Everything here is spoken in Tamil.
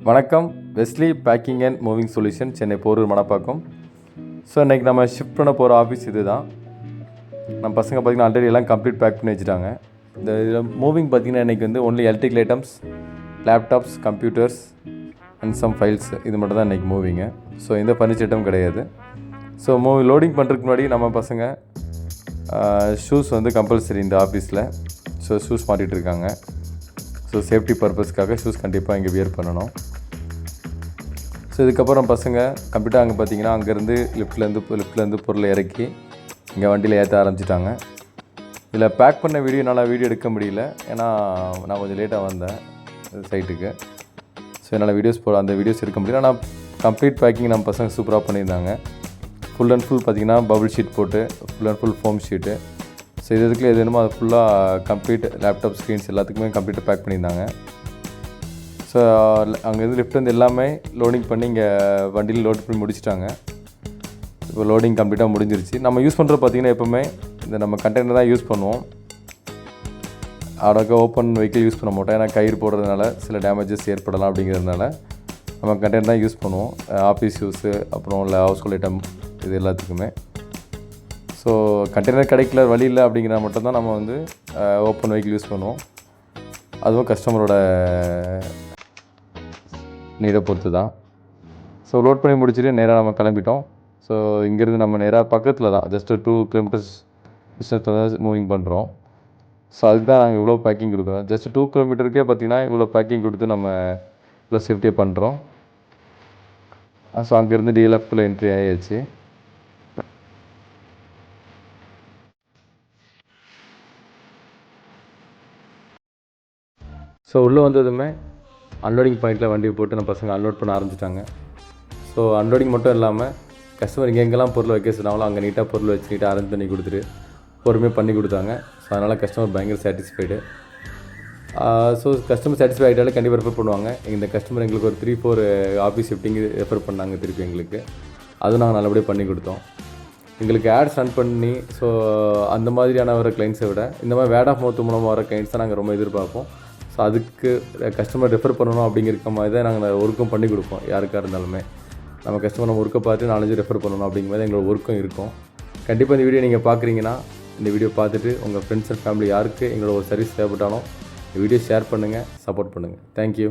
வணக்கம். Wesley packing and moving solution, Chennai Porur Manappakkam. So இன்றைக்கி நம்ம ஷிஃப்ட் பண்ண போகிற ஆஃபீஸ் இது தான். நம்ம பசங்க பார்த்திங்கன்னா ஆல்ரெடி எல்லாம் கம்ப்ளீட் பேக் பண்ணி வச்சுட்டாங்க. இந்த இதில் மூவிங் பார்த்திங்கன்னா இன்றைக்கி வந்து only electrical items, laptops, computers and some files, இது மட்டும் தான் இன்றைக்கி மூவிங்கு. ஸோ எந்த ஃபர்னிச்சர் ஐட்டம் கிடையாது. ஸோ லோடிங் பண்ணுறதுக்கு முன்னாடி நம்ம பசங்க ஷூஸ் வந்து கம்பல்சரி இந்த ஆஃபீஸில். ஸோ ஷூஸ் மாட்டிகிட்டு இருக்காங்க. ஸோ சேஃப்டி பர்பஸ்க்காக ஷூஸ் கண்டிப்பாக இங்கே வியர் பண்ணணும். ஸோ இதுக்கப்புறம் பசங்க கம்ப்யூட்டர் அங்கே பார்த்திங்கன்னா அங்கேருந்து லிஃப்ட்லேருந்து பொருளை இறக்கி இங்கே வண்டியில் ஏற்ற ஆரம்பிச்சிட்டாங்க. இதில் பேக் பண்ண வீடியோ எடுக்க முடியல, ஏன்னா நான் கொஞ்சம் லேட்டாக வந்தேன் சைட்டுக்கு. ஸோ என்னால் அந்த வீடியோஸ் எடுக்க முடியல. ஆனால் கம்ப்ளீட் பேக்கிங் நம்ம பசங்க சூப்பராக பண்ணியிருந்தாங்க. ஃபுல் அண்ட் ஃபுல் பார்த்திங்கன்னா பபுள் ஷீட் போட்டு full and full foam sheet. So இதுக்குள்ளே எது வேணுமோ அது ஃபுல்லாக கம்ப்ளீட் லேப்டாப் ஸ்க்ரீன்ஸ் எல்லாத்துக்குமே கம்ப்ளீட்டாக பேக் பண்ணியிருந்தாங்க. ஸோ அங்கேருந்து லிஃப்ட் வந்து எல்லாமே லோடிங் பண்ணி இங்கே வண்டியில் லோட் பண்ணி முடிச்சிட்டாங்க. இப்போ லோடிங் கம்ப்ளீட்டாக முடிஞ்சிருச்சு. நம்ம யூஸ் பண்ணுறது பார்த்திங்கன்னா எப்போவுமே இந்த நம்ம கண்டெய்னர் தான் யூஸ் பண்ணுவோம். அடக்க ஓப்பன் வெஹிக்கிள் யூஸ் பண்ண மாட்டோம், ஏன்னா கயிறு போடுறதுனால சில டேமேஜஸ் ஏற்படலாம். அப்படிங்கிறதுனால நம்ம கண்டெய்னர் தான் யூஸ் பண்ணுவோம். ஆஃபீஸ் யூஸு, அப்புறம் இல்லை ஹவுஸ் ஹோல்ட் ஐட்டம், இது எல்லாத்துக்குமே. ஸோ கண்டெய்னர் கிடைக்கல, வழி இல்லை அப்படிங்கிற மட்டும்தான் நம்ம வந்து ஓப்பன் வெஹிக்கிள் யூஸ் பண்ணுவோம். அதுவும் கஸ்டமரோட நீரை பொறுத்து தான். ஸோ லோட் பண்ணி முடிச்சுட்டு நேராக நம்ம கிளம்பிட்டோம். ஸோ இங்கேருந்து நம்ம நேராக பக்கத்தில் தான், ஜஸ்ட் 2 கிலோமீட்டர்ஸ் டிஸ்டன்ஸில் தான் மூவிங் பண்ணுறோம். ஸோ அதுக்கு தான் நாங்கள் இவ்வளோ பேக்கிங் கொடுக்குறோம். ஜஸ்ட் 2 கிலோமீட்டருக்கே பார்த்திங்கன்னா இவ்வளோ பேக்கிங் கொடுத்து நம்ம இவ்வளோ சேஃப்டியாக பண்ணுறோம். ஸோ அங்கேருந்து டிஎல்எஃப்ல என்ட்ரி ஆகிடுச்சு. ஸோ உள்ளே வந்ததுமே அன்லோடிங் பாயிண்ட்டில் வண்டியை போட்டு நம்ம பசங்க அன்லோட் பண்ண ஆரம்பிச்சிட்டாங்க. ஸோ அன்லோடிங் மட்டும் இல்லாமல் கஸ்டமர் எங்கெங்கெல்லாம் பொருள் வைக்க சொன்னாங்களோ அங்கே நீட்டாக பொருள் வச்சு நீட்டாக அரேஞ்ச் பண்ணி கொடுத்துட்டு பொறுமையாக பண்ணி கொடுத்தாங்க. ஸோ அதனால் கஸ்டமர் பயங்கர சாட்டிஸ்ஃபைடு. ஸோ கஸ்டமர் சாட்டிஸ்ஃபை ஆகிட்டாலே கண்டிப்பாக ரெஃபர் பண்ணுவாங்க. இந்த கஸ்டமர் எங்களுக்கு ஒரு 3-4 ஆஃபீஸ் ஷிஃப்டிங் ரெஃபர் பண்ணாங்க திருப்பி எங்களுக்கு. அதுவும் நாங்கள் நல்லபடியாக பண்ணி கொடுத்தோம். எங்களுக்கு ஆட்ஸ் ரன் பண்ணி, ஸோ அந்த மாதிரியான வர கிளைண்ட்ஸை விட இந்த மாதிரி வேர்ட் ஆஃப் மவுத் மூலமாக வர கிளைண்ட்ஸ் தான் நாங்கள் ரொம்ப எதிர்பார்ப்போம். ஸோ அதுக்கு கஸ்டமர் ரெஃபர் பண்ணணும் அப்படிங்கிற மாதிரி தான் நாங்கள் ஒர்க்கும் பண்ணி கொடுப்போம். யாருக்காக இருந்தாலுமே நம்ம கஸ்டமர் நம்ம ஒர்க்கை பார்த்து 4-5 ரெஃபர் பண்ணணும் அப்படிங்கிற மாதிரி எங்களோட ஒர்க்கும் இருக்கும். கண்டிப்பாக இந்த வீடியோ நீங்கள் பார்க்குறீங்கன்னா இந்த வீடியோ பார்த்துட்டு உங்கள் ஃப்ரெண்ட்ஸ் அண்ட் ஃபேமிலி யாருக்கு எங்களோட ஒரு சர்வீஸ் தேவைப்பட்டாலும் இந்த வீடியோ ஷேர் பண்ணுங்கள், சப்போர்ட் பண்ணுங்கள். தேங்க்யூ.